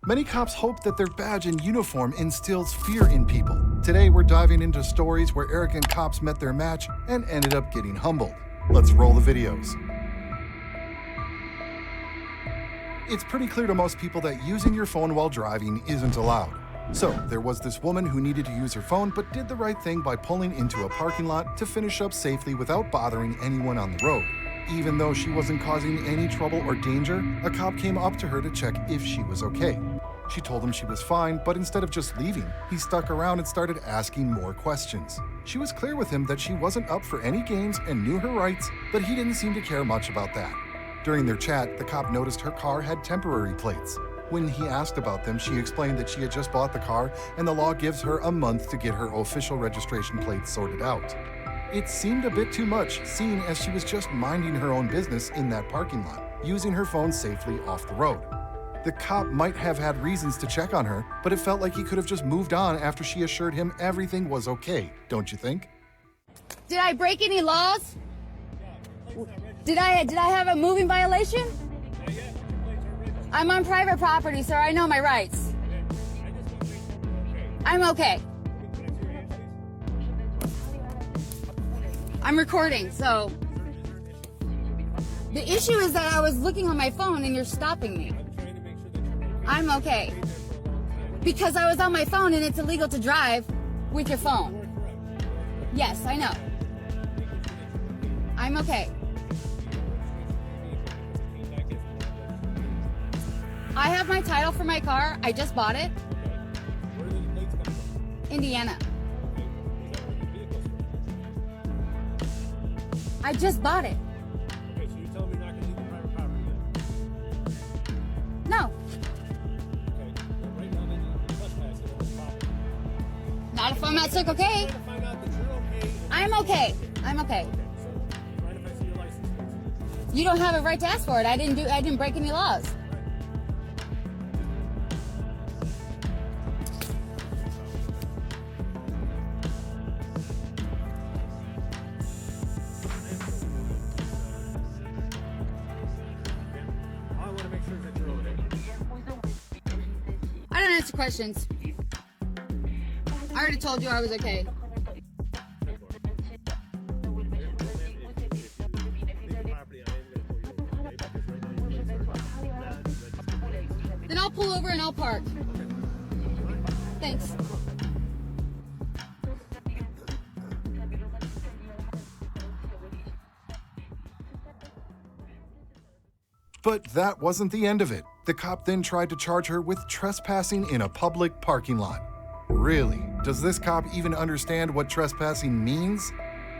Many cops hope that their badge and uniform instills fear in people. Today, we're diving into stories where arrogant cops met their match and ended up getting humbled. Let's roll the videos. It's pretty clear to most people that using your phone while driving isn't allowed. So, there was this woman who needed to use her phone but did the right thing by pulling into a parking lot to finish up safely without bothering anyone on the road. Even though she wasn't causing any trouble or danger, a cop came up to her to check if she was okay. She told him she was fine, but instead of just leaving, he stuck around and started asking more questions. She was clear with him that she wasn't up for any games and knew her rights, but he didn't seem to care much about that. During their chat, the cop noticed her car had temporary plates. When he asked about them, she explained that she had just bought the car and the law gives her a month to get her official registration plates sorted out. It seemed a bit too much, seeing as she was just minding her own business in that parking lot, using her phone safely off the road. The cop might have had reasons to check on her, but it felt like he could have just moved on after she assured him everything was okay, don't you think? Did I break any laws? Did I have a moving violation? I'm on private property, sir. I know my rights. I'm okay. I'm recording, so. The issue is that I was looking on my phone and you're stopping me. I'm okay. Because I was on my phone and it's illegal to drive with your phone. Yes, I know. I'm okay. I have my title for my car. I just bought it. Where are the plates coming from? Indiana. Okay. I just bought it. Okay, so you're telling me you're not going to leave the private property then? No, Okay. Well, right now then you're trespassing on this property. not if I'm at Circle K. I'm trying to find out that you're okay. I'm okay. I'm okay. Okay, so right if I see your license plate. You don't have a right to ask for it. I didn't break any laws. All I want to make sure is that you're over there. I don't answer questions. I already told you I was okay. Then I'll pull over and I'll park. Thanks. But that wasn't the end of it. The cop then tried to charge her with trespassing in a public parking lot. Really? Does this cop even understand what trespassing means?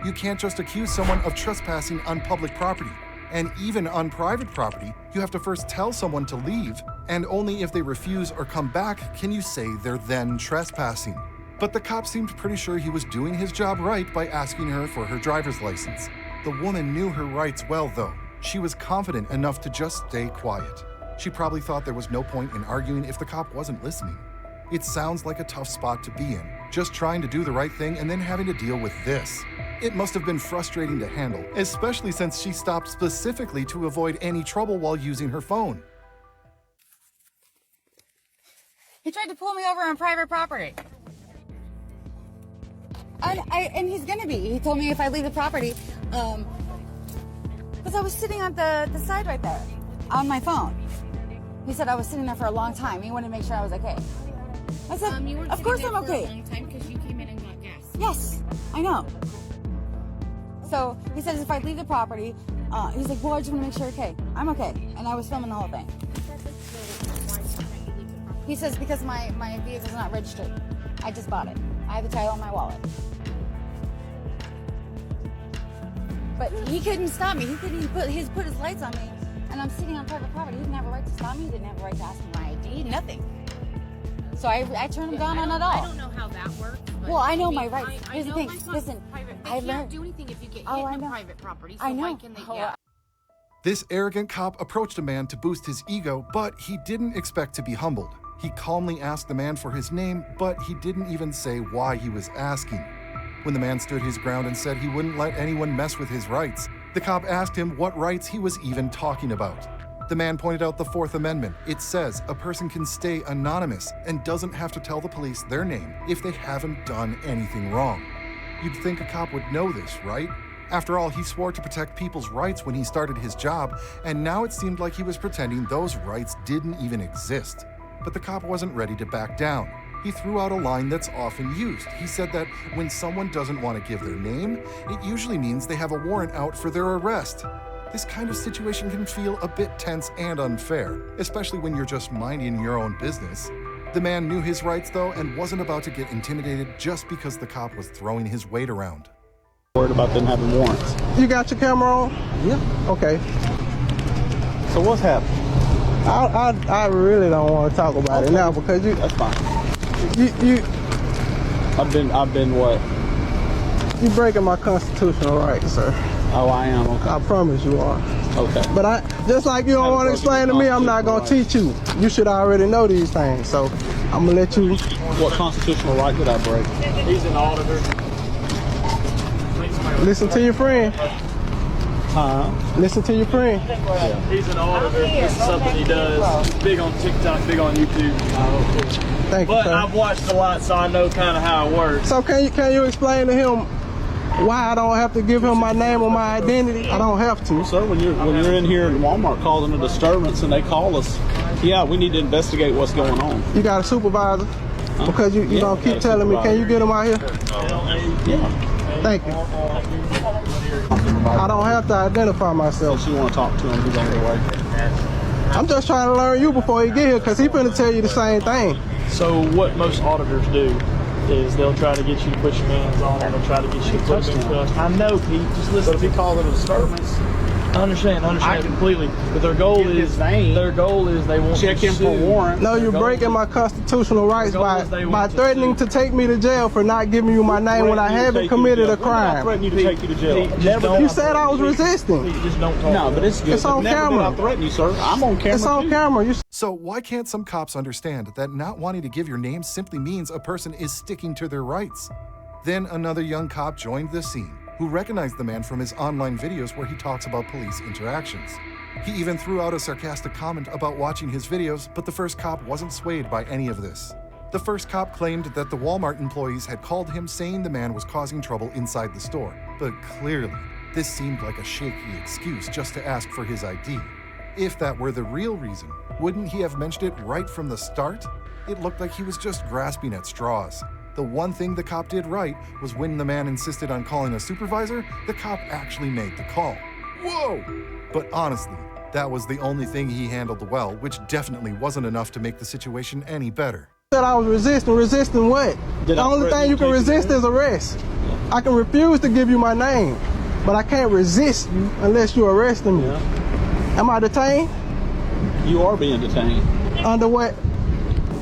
You can't just accuse someone of trespassing on public property. And even on private property, you have to first tell someone to leave, and only if they refuse or come back can you say they're then trespassing. But the cop seemed pretty sure he was doing his job right by asking her for her driver's license. The woman knew her rights well, though. She was confident enough to just stay quiet. She probably thought there was no point in arguing if the cop wasn't listening. It sounds like a tough spot to be in, just trying to do the right thing and then having to deal with this. It must have been frustrating to handle, especially since she stopped specifically to avoid any trouble while using her phone. He tried to pull me over on private property. And he's gonna be. He told me if I leave the property, because I was sitting on the side right there on my phone. He said I was sitting there for a long time. He wanted to make sure I was okay. I said, You were of course I'm sitting there okay. for a long time because you came in and got gas. Yes, I know. So he says if I leave the property, he's like, well, I just want to make sure you're okay. I'm okay. And I was filming the whole thing. He says because my vehicle's not registered. I just bought it. I have the title in my wallet. But he couldn't stop me. He couldn't even put his lights on me. And I'm sitting on private property. He didn't have a right to stop me. He didn't have a right to ask me my ID. Nothing. So I turned him down on it all. I don't know how that works. But Well, I know mean, my rights. I Here's the know thing. my son's Listen, private. They I can't learned- do anything if you get hit Oh, I in know. a private property. So I know. why can they? Oh, Yeah. This arrogant cop approached a man to boost his ego, but he didn't expect to be humbled. He calmly asked the man for his name, but he didn't even say why he was asking. When the man stood his ground and said he wouldn't let anyone mess with his rights, the cop asked him what rights he was even talking about. The man pointed out the Fourth Amendment. It says a person can stay anonymous and doesn't have to tell the police their name if they haven't done anything wrong. You'd think a cop would know this, right? After all, he swore to protect people's rights when he started his job, and now it seemed like he was pretending those rights didn't even exist. But the cop wasn't ready to back down. He threw out a line that's often used. He said that when someone doesn't want to give their name, it usually means they have a warrant out for their arrest. This kind of situation can feel a bit tense and unfair, especially when you're just minding your own business. The man knew his rights, though, and wasn't about to get intimidated just because the cop was throwing his weight around. Worried about them having warrants. You got your camera on? Yeah. Okay. So what's happening? I really don't want to talk about it now because you. That's fine. You I've been what? you breaking my constitutional rights, sir. Oh, I am. Okay. I promise you are. Okay. But I just like you don't want to explain to me, I'm not gonna teach you. You should already know these things. So I'm gonna let you. What constitutional right did I break? He's an auditor. Listen to your friend. Listen to your friend. He's an auditor. This is something he does. He's big on TikTok, big on YouTube. Thank you, But sir. I've watched a lot, so I know kind of how it works. So can you explain to him why I don't have to give him my name or my identity? I don't have to. Sir, when you're in here in Walmart causing a disturbance and they call us, yeah, we need to investigate what's going on. You got a supervisor? Because you Yeah, don't I keep got a telling me, can you supervisor. get him out here? Yeah. Thank you. I don't have to identify myself. Unless you want to talk to him, he's on the way. I'm just trying to learn you before he get here, because he finna tell you the same thing. So what most auditors do is they'll try to get you to put your hands on them. They'll try to get you to put them in custody. I know, Pete. Just listen. But if he calls it a disturbance, I understand completely. But their goal Get his is name. they want check to him sue. for warrant. No, you're breaking my constitutional rights by threatening to take me to jail for not giving you my name when I haven't committed a I crime. threatened you to take you to jail. Never. You said I was resisting. Just don't talk. No, but it's good. It's on Never did camera. I threaten you, sir. I'm on camera. It's on too. camera. You So why can't some cops understand that not wanting to give your name simply means a person is sticking to their rights? Then another young cop joined the scene, who recognized the man from his online videos where he talks about police interactions. He even threw out a sarcastic comment about watching his videos, but the first cop wasn't swayed by any of this. The first cop claimed that the Walmart employees had called him saying the man was causing trouble inside the store, but clearly, this seemed like a shaky excuse just to ask for his ID. If that were the real reason, wouldn't he have mentioned it right from the start? It looked like he was just grasping at straws. The one thing the cop did right was when the man insisted on calling a supervisor, the cop actually made the call. Whoa! But honestly, that was the only thing he handled well, which definitely wasn't enough to make the situation any better. said I was resisting. Resisting what? Did The I only threaten thing you you can to take resist your is arrest. I can refuse to give you my name, but I can't resist you unless you arresting me. Yeah. Am I detained? You are being detained. Under what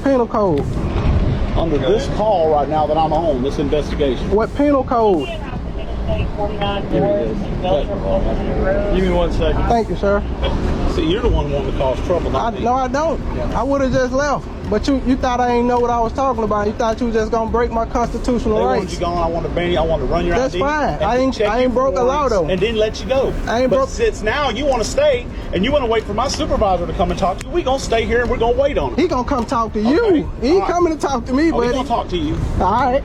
penal code? Under this call right now that I'm on, this investigation. What penal code? Give me this. Give me 1 second. Thank you, sir. See, you're the one wanting to cause trouble, not me. No, I don't. I would have just left. But you thought I ain't know what I was talking about. You thought you was just gonna break my constitutional They wanted rights. you gone. I want to ban you. I want to run your That's ID. fine. and I ain't check your broke a law, warrants though. And then let you go. I ain't but broke- since now you want to stay and you want to wait for my supervisor to come and talk to you, we gonna stay here and we're gonna wait on him. He gonna come talk to you. Okay. He ain't All right. coming to talk to me, Oh, he buddy. gonna talk to you. All right.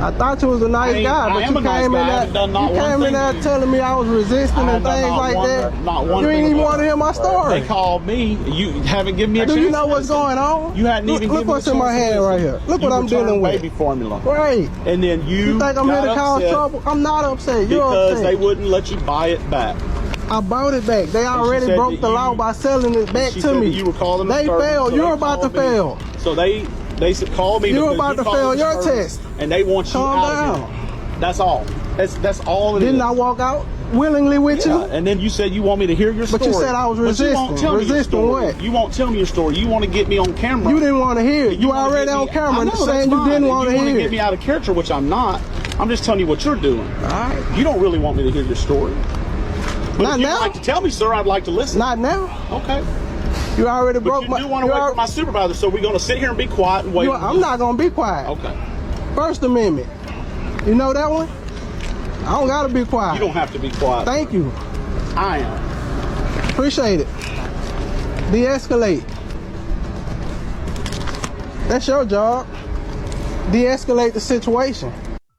I thought you was a nice I guy, but am you a nice came guy. I in haven't done there. not You one came in thing there to you. telling me I was resisting I and have done things not like one- that. not one You ain't thing even about want to hear my story. They called me. You haven't given me a Do chance. you know to what's listen. going on? You hadn't even Look given me what's a in my chance to hand listen. right here. Look You what I'm returned dealing with. baby formula. Right. And then You think I'm here to got cause upset trouble? I'm not upset. You're because upset. they wouldn't let you buy it back. I bought it back. They already said broke that the law you- by selling it back She to said me. that you were calling They disturbance, failed. so You're they about to called me. fail. So they said call me. You're because about you to called fail your disturbance, test. and they want you Calm out down. of here. That's all. That's all it is. Didn't I walk out willingly with Yeah, you? and then you said you want me to hear your story. But you said I was But you won't resisting. tell me your Resisting story. what? You won't tell me your story. You want to get me on camera. You didn't want to hear it. You wanna already get on me- camera I know, saying that's you fine. didn't And want to You want hear to get it. me out of character, which I'm not. I'm just telling you what you're doing. All right. You don't really want me to hear your story. But Not if you'd now. like to tell me, sir, I'd like to listen. Not now. Okay. You already But broke you my. do want to you wait al- for my supervisor, so we're going to sit here and be quiet and wait. you- I'm not gonna be quiet. Okay. First Amendment. You know that one? I don't gotta be quiet. You don't have to be quiet. Thank you. I am. Appreciate it. De-escalate. That's your job. De-escalate the situation.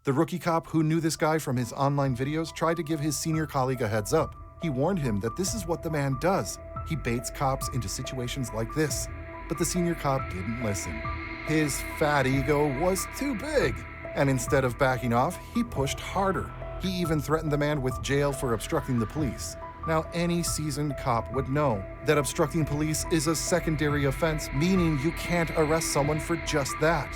The rookie cop who knew this guy from his online videos tried to give his senior colleague a heads up. He warned him that this is what the man does. He baits cops into situations like this. But the senior cop didn't listen. His fat ego was too big. And instead of backing off, he pushed harder. He even threatened the man with jail for obstructing the police. Now, any seasoned cop would know that obstructing police is a secondary offense, meaning you can't arrest someone for just that.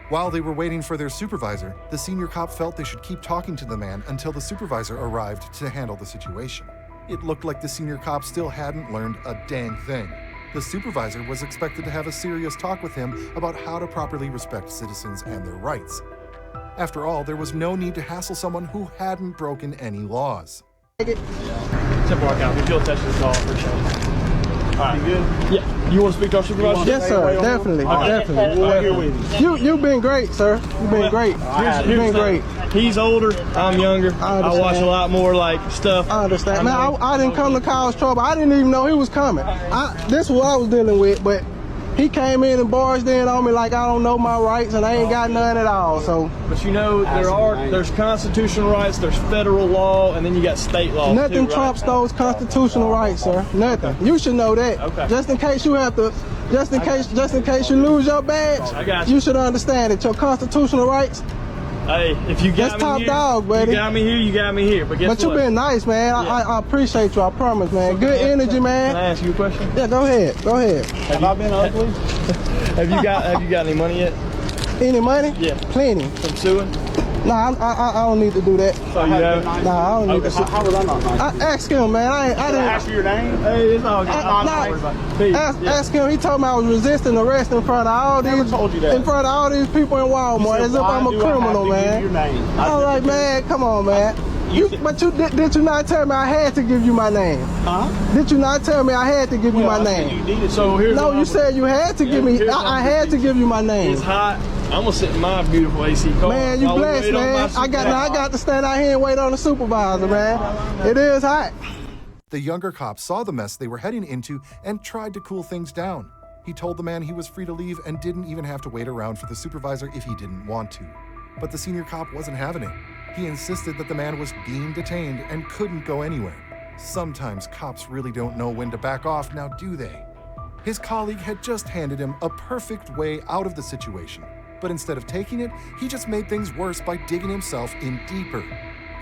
While they were waiting for their supervisor, the senior cop felt they should keep talking to the man until the supervisor arrived to handle the situation. It looked like the senior cop still hadn't learned a dang thing. The supervisor was expected to have a serious talk with him about how to properly respect citizens and their rights. After all, there was no need to hassle someone who hadn't broken any laws. Simple workout. You'll touch this call. Appreciate it. All right. You good? Yeah. You want to speak to our supervisor? Yes, sir. Definitely. Definitely. We'll here with you. You've been great, sir. You've been great. You've been great. He's older. I'm younger. I watch a lot more like stuff. I understand. Man, I didn't come to cause trouble. I didn't even know he was coming. This is what I was dealing with, but he came in and barged in on me like I don't know my rights and I ain't got none at all. So, but you know, there's constitutional rights, there's federal law, and then you got state law. Nothing too, trumps right? those constitutional rights, sir. Nothing. Okay. You should know that. Okay. Just in case you have to, just in case you lose your badge, I got you. You should understand that your constitutional rights. Hey, if you got That's me top here, dog, buddy. you got me here, you got me here. But guess But what? you've been nice, man. Yeah. I appreciate you. I promise, man. So Good energy, man. Can I ask you a question? Yeah, go ahead. Go ahead. Have I been ugly? Have you got any money yet? Any money? Yeah. Plenty. From suing? Nah, I don't need to do that. So you have? Nah, I don't need to. How was I not nice? I asked him, man. I didn't. Ask you your name? Hey, it's all good. Ask him. He told me I was resisting arrest in front of all these. Never told you that. In front of all these people in Walmart, as if I'm a criminal, man. Your name? I was like, man, come on, man. But did you not tell me I had to give you my name? Huh? Did you not tell me I had to give you my name? You needed So here's No, what you I'm said you had to give me. here's I had to give you my name. It's hot. I'm gonna sit in my beautiful AC car. Man, you while we blessed, wait on man. my I got to stand out here and wait on the supervisor, man. It is hot. The younger cop saw the mess they were heading into and tried to cool things down. He told the man he was free to leave and didn't even have to wait around for the supervisor if he didn't want to. But the senior cop wasn't having it. He insisted that the man was being detained and couldn't go anywhere. Sometimes cops really don't know when to back off, now do they? His colleague had just handed him a perfect way out of the situation. But instead of taking it, he just made things worse by digging himself in deeper.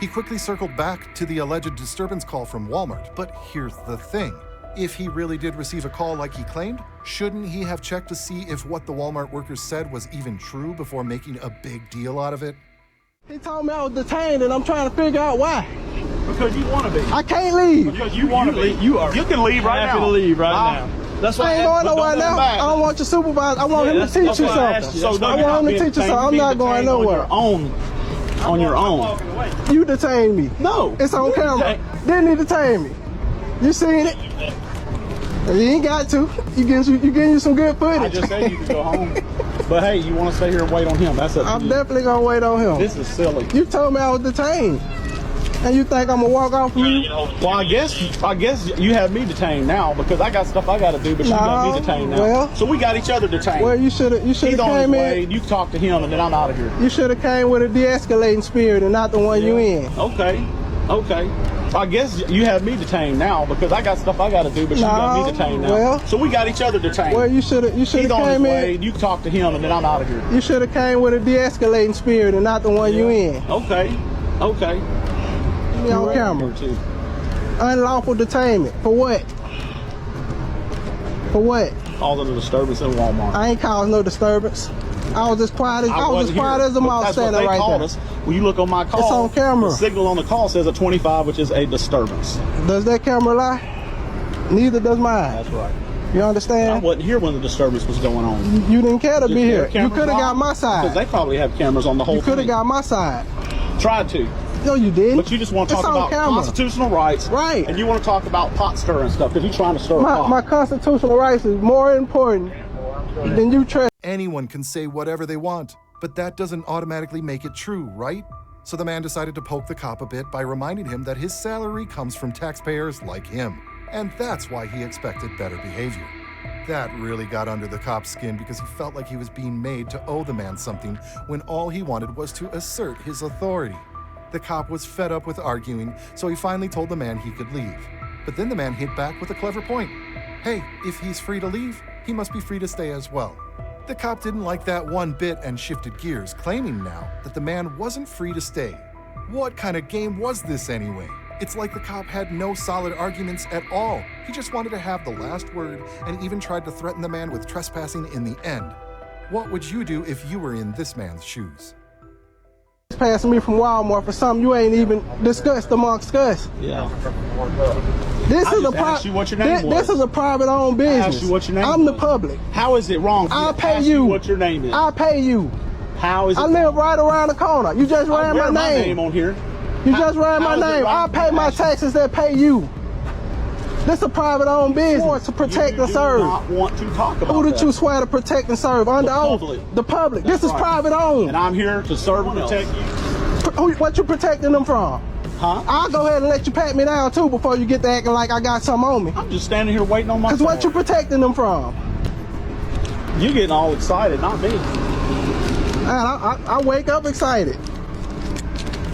He quickly circled back to the alleged disturbance call from Walmart, but here's the thing. If he really did receive a call like he claimed, shouldn't he have checked to see if what the Walmart workers said was even true before making a big deal out of it? He told me I was detained and I'm trying to figure out why. Because you want to be. I can't leave. Because you want to be. You can leave right happy now. to leave right now. That's why I ain't going nowhere now. I don't want your supervisor. I want him to teach you something. I want him to teach you something. I'm not going nowhere. On your own. You detained me. No. It's on camera. Didn't he detain me? You seen it? You ain't got to. You getting you some good footage. I just said you could go home. But hey, you want to stay here and wait on him? That's up to I'm you. definitely gonna wait on him. This is silly. You told me I was detained, and you think I'm gonna walk off from you? Well, I guess you have me detained now because I got stuff I got to do, but you got me detained now. Well, so we got each other detained. Well, you should have He's on his came way. in. You talk to him, and then I'm out of here. You should have came with a de-escalating spirit and not the one you in. Okay. I guess you have me detained now because I got stuff I got to do, but you got me detained now. Well, so we got each other detained. Well, you should have He's on his came way. in. You talk to him, and then I'm out of here. You should have came with a de-escalating spirit and not the one you in. Okay. Me on camera. Unlawful detainment. For what? For what? Causing a disturbance in Walmart. I ain't caused no disturbance. I was as quiet as a mouse standing right there. Us. When you look on my call, It's on camera. The signal on the call says a 25, which is a disturbance. Does that camera lie? Neither does mine. That's right. You understand? I wasn't here when the disturbance was going on. You didn't care to be here. You Cameras could have got on? my Because side. they probably have cameras on the whole You could have thing. got my side. Tried to. No, you didn't. But you just want to It's talk on about camera. constitutional rights. Right. And you want to talk about pot stirring stuff because you're trying to stir a pot. My constitutional rights is more important than you trust. Anyone can say whatever they want, but that doesn't automatically make it true, right? So the man decided to poke the cop a bit by reminding him that his salary comes from taxpayers like him. and that's why he expected better behavior. That really got under the cop's skin because he felt like he was being made to owe the man something when all he wanted was to assert his authority. The cop was fed up with arguing, so he finally told the man he could leave. But then the man hit back with a clever point. Hey, if he's free to leave, he must be free to stay as well. The cop didn't like that one bit and shifted gears, claiming now that the man wasn't free to stay. What kind of game was this anyway? It's like the cop had no solid arguments at all. He just wanted to have the last word and even tried to threaten the man with trespassing in the end. What would you do if you were in this man's shoes? Passing me from Walmart for something you ain't even discussed amongst us. Yeah. This I is just a asked you what your name was. This is a private owned I business. asked you what your name I'm the was. public. How is it wrong? I'll to pay ask you. What your name is? I'll pay you. How is it? I live right around the corner. You just ran my name. on here. You just ran my how is it name. wrong I'll to pay my ask- taxes that pay you. This is a private owned business to protect You and do serve. not want to talk about Who did that. you swear to protect and serve? Under oath. public. The public. This is right. private owned. And I'm here to serve and protect you. What you protecting them from? Huh? I'll go ahead and let you pat me down too before you get to acting like I got something on me. I'm just standing here waiting on my Cause what you protecting them from? You getting all excited, not me. Man, I wake up excited.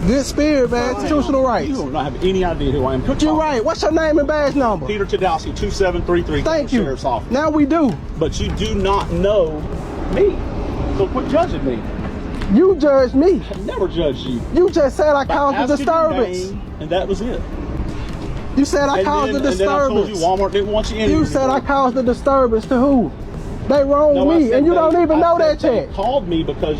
Good spirit, man. Constitutional rights. You don't have any idea who I am. You're right. What's your name and badge number? Peter Tadowski, 2733. Thank you. Sheriff's Office. Now we do. But you do not know me. So quit judging me. You judged me. I never judged you. You just said I caused the Asking your disturbance. name, and that was it. You said I caused the And then I told you disturbance. Walmart didn't want you in You here said I anymore. caused the disturbance to who? They wronged No, I me, said and you don't they- even know I that said yet. They called me because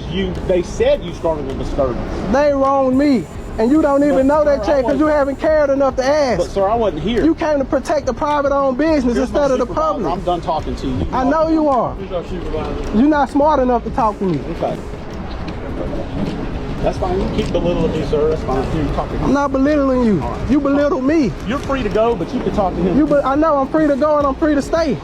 they said you started a disturbance. They wronged me, and you don't even know that sir, I yet because you haven't cared enough to But ask. sir, I wasn't here. You came to protect the private-owned business Here's my instead of the supervisor. public. I'm done talking to you. I know you are. Who's our supervisor? You're not smart enough to talk to me. Okay. That's fine. You can keep belittling me, sir. That's fine. You talk to I'm him. not belittling you. You belittled me. You're free to go, but you can talk to him. I know I'm free to go and I'm free to stay.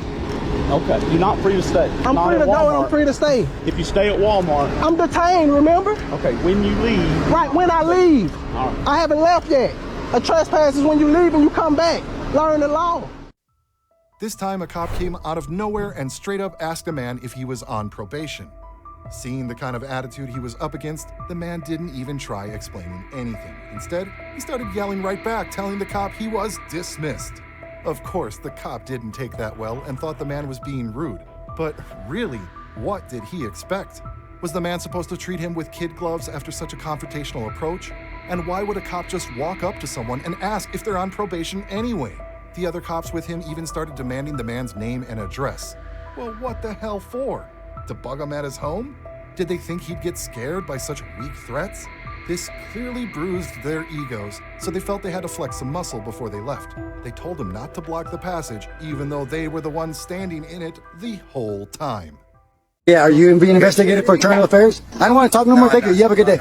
Okay. You're not free to stay. I'm Not free at to go and I'm Walmart. free to stay. If you stay at Walmart, I'm detained, remember? okay, when you leave, Right, when I leave. all right. I haven't left yet. A trespass is when you leave and you come back. Learn the law. This time, a cop came out of nowhere and straight up asked a man if he was on probation. Seeing the kind of attitude he was up against, the man didn't even try explaining anything. Instead, he started yelling right back, telling the cop he was dismissed. Of course, the cop didn't take that well and thought the man was being rude. But really, what did he expect? Was the man supposed to treat him with kid gloves after such a confrontational approach? And why would a cop just walk up to someone and ask if they're on probation anyway? The other cops with him even started demanding the man's name and address. Well, what the hell for? To bug him at his home? Did they think he'd get scared by such weak threats? This clearly bruised their egos, so they felt they had to flex some muscle before they left. They told him not to block the passage, even though they were the ones standing in it the whole time. Yeah, are you being investigated for internal affairs? I don't want to talk no more. Thank you. You have a good day.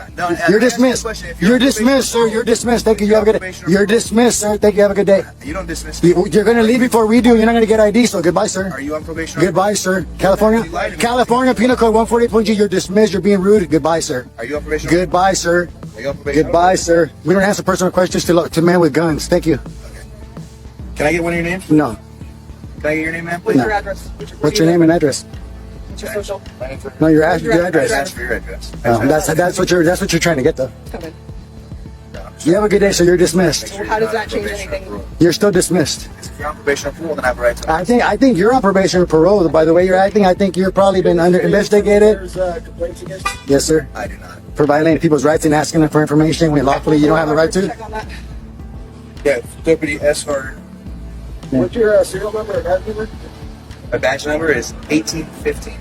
You're dismissed. You're dismissed, sir. You're dismissed. Thank you. You have a good day. You're dismissed, sir. Thank you. Have a good day. You don't dismiss me. You're going to leave before we do. You're not going to get ID, so goodbye, sir. Are you on probation? Goodbye, sir. California Penal Code 148.G. You're dismissed. You're being rude. Goodbye, sir. Are you on probation? Goodbye, sir. Are you on probation? Goodbye, sir. We don't answer personal questions to men with guns. Thank you. Can I get one of your names? No. Can I get your name, man, please? No. What's your name and address? What's your social? No, your address. Ask for your address. That's what you're trying to get though. You have a good day, sir. You're dismissed. How does that change anything? You're still dismissed. If you're on probation or parole, then I have a right to. I think you're on probation or parole. By the way you're acting, I think you're probably been under investigated. Complaints against you? Yes, sir. I do not. For violating people's rights and asking them for information when lawfully you don't have the right to. Yeah, Deputy S. Harder. What's your serial number or badge number? My badge number is 1815.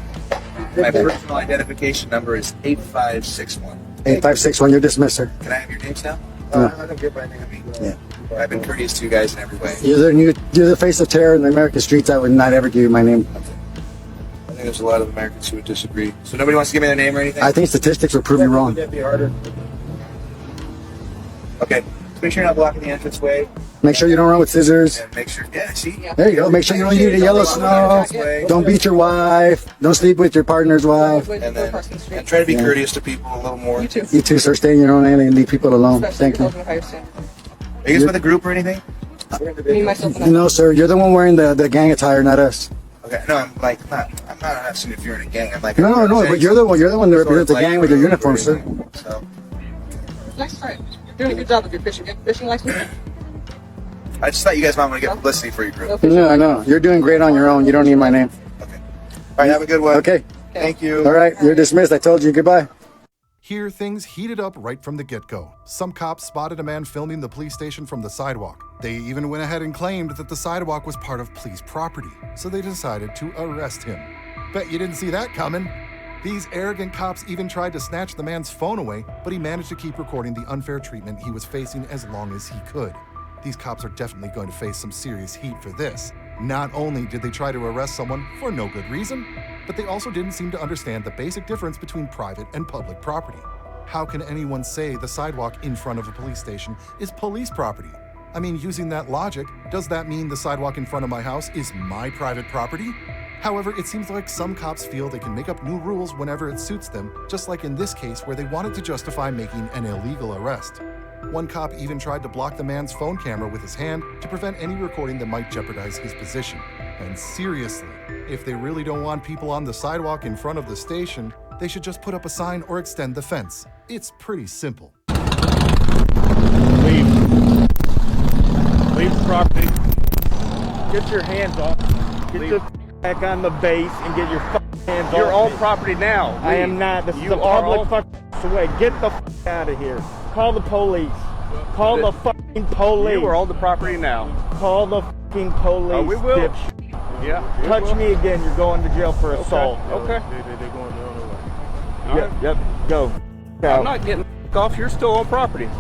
My personal identification number is 8561. 8561. You're dismissed, sir. Can I have your names now? I don't get my name. Yeah. I've been courteous to you guys in every way. You're the face of terror in the American streets. I would not ever give you my name. I think there's a lot of Americans who would disagree. So nobody wants to give me their name or anything? I think statistics will prove you wrong. Deputy Harder. Okay. Just make sure you're not blocking the entranceway. Make sure you don't run with scissors. And make sure, yeah, see? There you go. Make sure you don't eat a yellow snow. Don't beat your wife. Don't sleep with your partner's wife. And then and try to be courteous to people a little more. You too, sir. Stay in your own lane and leave people alone. Thank you. Are you guys with a group or anything? Me, myself, and I. No, sir. You're the one wearing the gang attire, not us. Okay, no, I'm not asking if you're in a gang. I'm like, No, but you're the one that represents the gang with your uniform, sir. So, Nice try. You're doing a good job with your fishing license. I just thought you guys might want to get publicity for your group. No. You're doing great on your own. You don't need my name. Okay. All right, have a good one. Okay. Thank you. All right, you're dismissed. I told you. Goodbye. Here, things heated up right from the get-go. Some cops spotted a man filming the police station from the sidewalk. They even went ahead and claimed that the sidewalk was part of police property, so they decided to arrest him. Bet you didn't see that coming. These arrogant cops even tried to snatch the man's phone away, but he managed to keep recording the unfair treatment he was facing as long as he could. These cops are definitely going to face some serious heat for this. Not only did they try to arrest someone for no good reason, but they also didn't seem to understand the basic difference between private and public property. How can anyone say the sidewalk in front of a police station is police property? I mean, using that logic, does that mean the sidewalk in front of my house is my private property? However, it seems like some cops feel they can make up new rules whenever it suits them, just like in this case where they wanted to justify making an illegal arrest. One cop even tried to block the man's phone camera with his hand to prevent any recording that might jeopardize his position. And seriously, if they really don't want people on the sidewalk in front of the station, they should just put up a sign or extend the fence. It's pretty simple. Leave. Leave the property. Get your hands off. Get the back on the base and get your hands off. You're on property now. I am not. This is a public way. Get the out of here. Call the police. Call the fucking police. You are on the property now. Call the fucking police. Oh, we will. Dipshit. Yeah. Touch me again, you're going to jail for assault. Okay. They're going the other way. Yep. Go. I'm not getting off. You're still on property.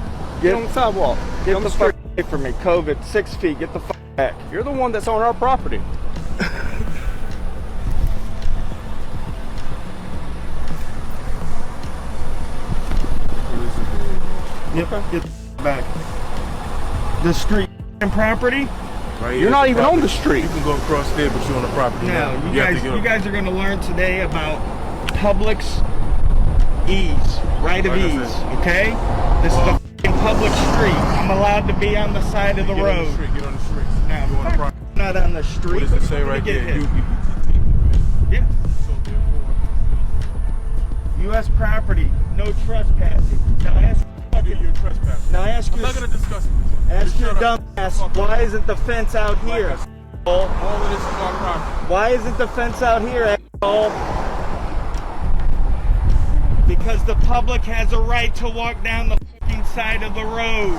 Get on the sidewalk. Get the fuck away from me. COVID, 6 feet. Get the fuck back. You're the one that's on our property. Yep. Get the back. The street and property. Right, you're not even on the street. You can go across there, but you're on the property. No, you guys are going to learn today about public's ease, right of ease. Okay? This is a fucking public street. I'm allowed to be on the side of the road. Get on the street. No, I'm not on the street. What does it say right there? Yeah. U.S. property, no trespassing. Now I ask you. I'm not gonna discuss it. Ask your dumb ass, why isn't the fence out here? All of this is our property. Why isn't the fence out here, asshole? Because the public has a right to walk down the fucking side of the road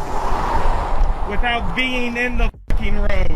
without being in the fucking road.